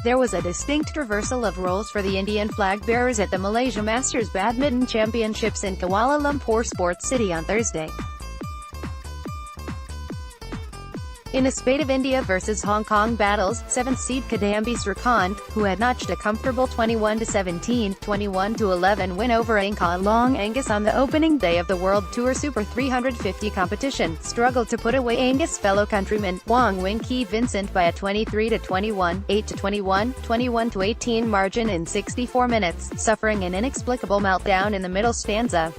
There was a distinct reversal of roles for the Indian flag bearers at the Malaysia Masters Badminton Championships in Kuala Lumpur Sports City on Thursday. In a spate of India vs Hong Kong battles, 7th seed Kidambi Srikanth, who had notched a comfortable 21-17, 21-11 win over Ng Ka Long Angus on the opening day of the World Tour Super 350 competition, struggled to put away Angus' fellow countryman, Wong Wing Ki Vincent by a 23-21, 8-21, 21-18 margin in 64 minutes, suffering an inexplicable meltdown in the middle stanza.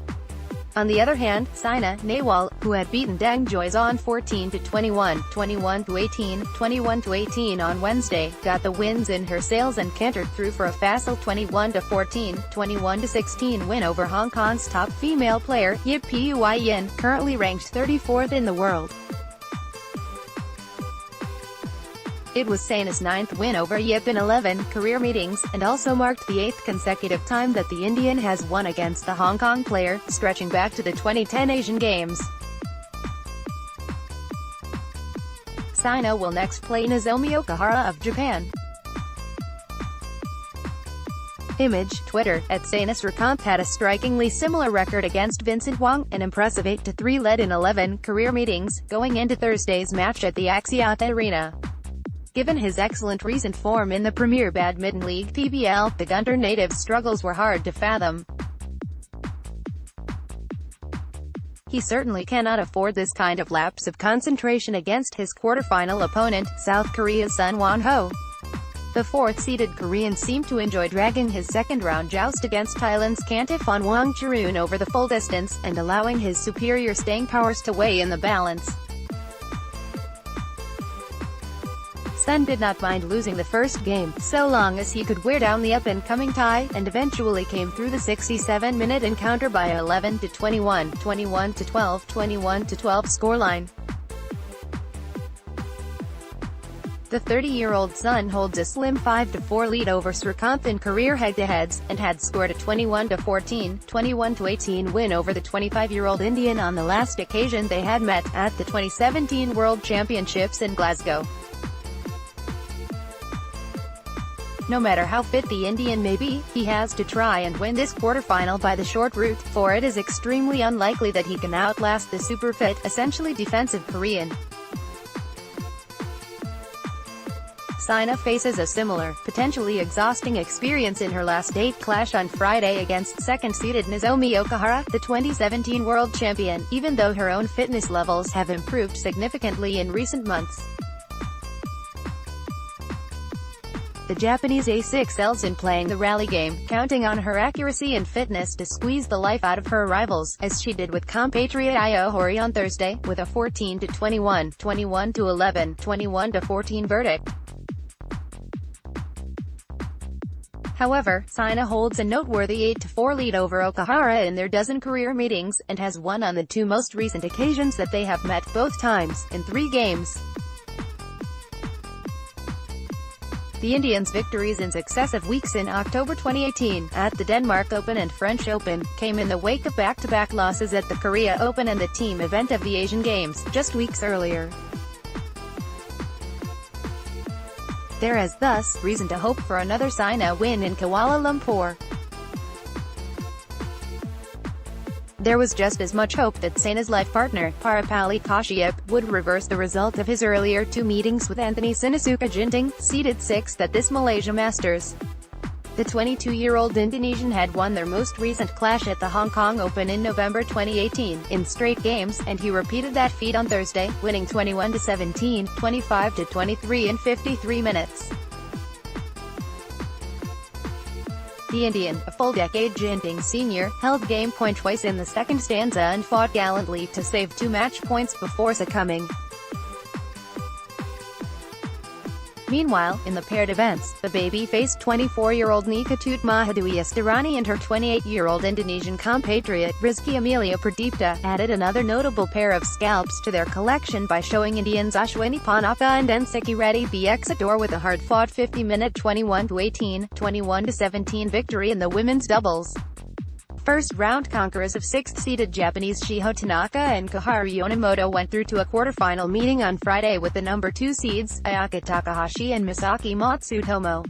On the other hand, Saina Nehwal, who had beaten Deng Joizan 14-21, 21-18, 21-18 on Wednesday, got the wins in her sails and cantered through for a facile 21-14, 21-16 win over Hong Kong's top female player, Yip Puyin, currently ranked 34th in the world. It was Saina's 9th win over Yip in 11 career meetings, and also marked the 8th consecutive time that the Indian has won against the Hong Kong player, stretching back to the 2010 Asian Games. Saina will next play Nozomi Okuhara of Japan. Image, Twitter, @Saina Srikanth had a strikingly similar record against Vincent Wong, an impressive 8-3 lead in 11 career meetings, going into Thursday's match at the Axiata Arena. Given his excellent recent form in the Premier Badminton League (PBL), the Gunter native's struggles were hard to fathom. He certainly cannot afford this kind of lapse of concentration against his quarterfinal opponent, South Korea's Sun Won-ho. The 4th-seeded Korean seemed to enjoy dragging his second-round joust against Thailand's Kantipon Wongcharoen over the full distance, and allowing his superior staying powers to weigh in the balance. Sun did not mind losing the first game, so long as he could wear down the up-and-coming Thai, and eventually came through the 67-minute encounter by a 11-21, 21-12, 21-12 scoreline. The 30-year-old Sun holds a slim 5-4 lead over Srikanth in career head-to-heads, and had scored a 21-14, 21-18 win over the 25-year-old Indian on the last occasion they had met, at the 2017 World Championships in Glasgow. No matter how fit the Indian may be, he has to try and win this quarterfinal by the short route, for it is extremely unlikely that he can outlast the super-fit, essentially defensive Korean. Saina faces a similar, potentially exhausting experience in her last 8 clash on Friday against second-seeded Nozomi Okuhara, the 2017 world champion, even though her own fitness levels have improved significantly in recent months. The Japanese ace excels in playing the rally game, counting on her accuracy and fitness to squeeze the life out of her rivals, as she did with compatriot Io Horie on Thursday, with a 14-21, 21-11, 21-14 verdict. However, Saina holds a noteworthy 8-4 lead over Okuhara in their dozen career meetings, and has won on the 2 most recent occasions that they have met, both times, in 3 games. The Indians' victories in successive weeks in October 2018, at the Denmark Open and French Open, came in the wake of back-to-back losses at the Korea Open and the team event of the Asian Games, just weeks earlier. There is thus reason to hope for another Saina win in Kuala Lumpur. There was just as much hope that Saina's life partner, Parupalli Kashyap, would reverse the result of his earlier 2 meetings with Anthony Sinisuka Ginting, seeded 6th at this Malaysia Masters. The 22-year-old Indonesian had won their most recent clash at the Hong Kong Open in November 2018, in straight games, and he repeated that feat on Thursday, winning 21-17, 25-23 in 53 minutes. The Indian, a full-decade Ginting senior, held game point twice in the second stanza and fought gallantly to save 2 match points before succumbing. Meanwhile, in the paired events, the baby-faced 24-year-old Nikitut Mahadwi Estirani and her 28-year-old Indonesian compatriot, Rizky Amelia Pradipta, added another notable pair of scalps to their collection by showing Indians Ashwini Ponnappa and Enseki Reddy Bexador with a hard-fought 50-minute 21-18, 21-17 victory in the women's doubles. First-round conquerors of 6th-seeded Japanese Shiho Tanaka and Kaharu Yonemoto went through to a quarter-final meeting on Friday with the number 2 seeds, Ayaka Takahashi and Misaki Matsutomo.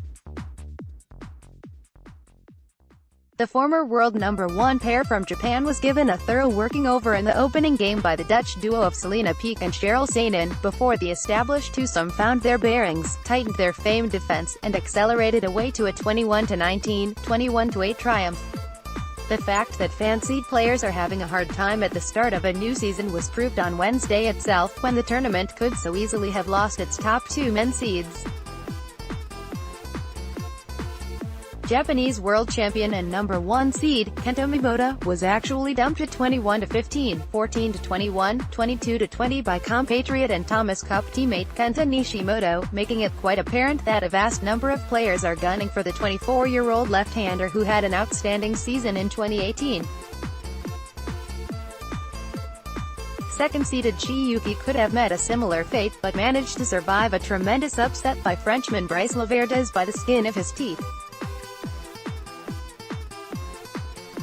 The former world number 1 pair from Japan was given a thorough working over in the opening game by the Dutch duo of Selena Peek and Cheryl Sainin, before the established twosome found their bearings, tightened their famed defense, and accelerated away to a 21-19, 21-8 triumph. The fact that fancied players are having a hard time at the start of a new season was proved on Wednesday itself, when the tournament could so easily have lost its top 2 men seeds. Japanese world champion and number 1 seed, Kento Momota, was actually dumped at 21-15, 14-21, 22-20 by compatriot and Thomas Cup teammate Kenta Nishimoto, making it quite apparent that a vast number of players are gunning for the 24-year-old left-hander who had an outstanding season in 2018. Second-seeded Shiyuki could have met a similar fate, but managed to survive a tremendous upset by Frenchman Bryce Laverdes by the skin of his teeth.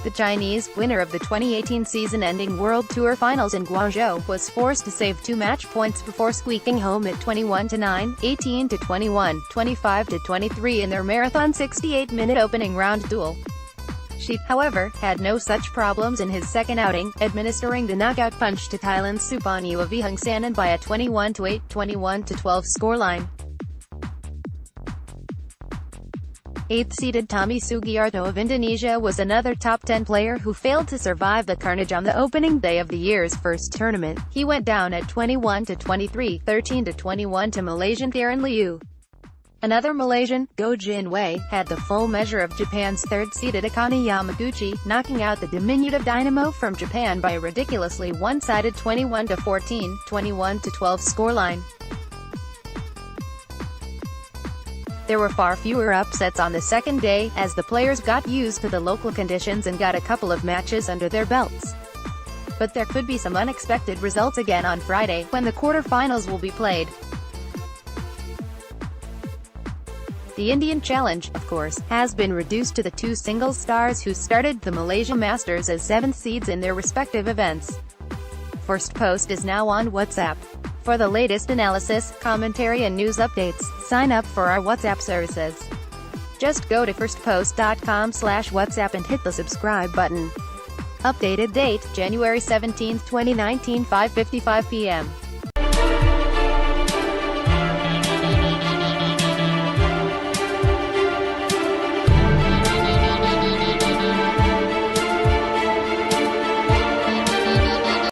The Chinese, winner of the 2018 season-ending World Tour Finals in Guangzhou, was forced to save 2 match points before squeaking home at 21-9, 18-21, 25-23 in their marathon 68-minute opening round duel. She, however, had no such problems in his second outing, administering the knockout punch to Thailand's Supanyu Avihangsanan by a 21-8, 21-12 scoreline. 8th-seeded Tommy Sugiarto of Indonesia was another top 10 player who failed to survive the carnage on the opening day of the year's first tournament. He went down at 21-23, 13-21 to Malaysian Theron Liu. Another Malaysian, Go Jin Wei, had the full measure of Japan's third-seeded Akane Yamaguchi, knocking out the diminutive Dynamo from Japan by a ridiculously one-sided 21-14, 21-12 scoreline. There were far fewer upsets on the second day, as the players got used to the local conditions and got a couple of matches under their belts. But there could be some unexpected results again on Friday, when the quarter-finals will be played. The Indian Challenge, of course, has been reduced to the 2 singles stars who started the Malaysia Masters as 7th seeds in their respective events. First Post is now on WhatsApp. For the latest analysis, commentary and news updates, sign up for our WhatsApp services. Just go to firstpost.com/WhatsApp and hit the subscribe button. Updated date, January 17, 2019, 5:55 p.m.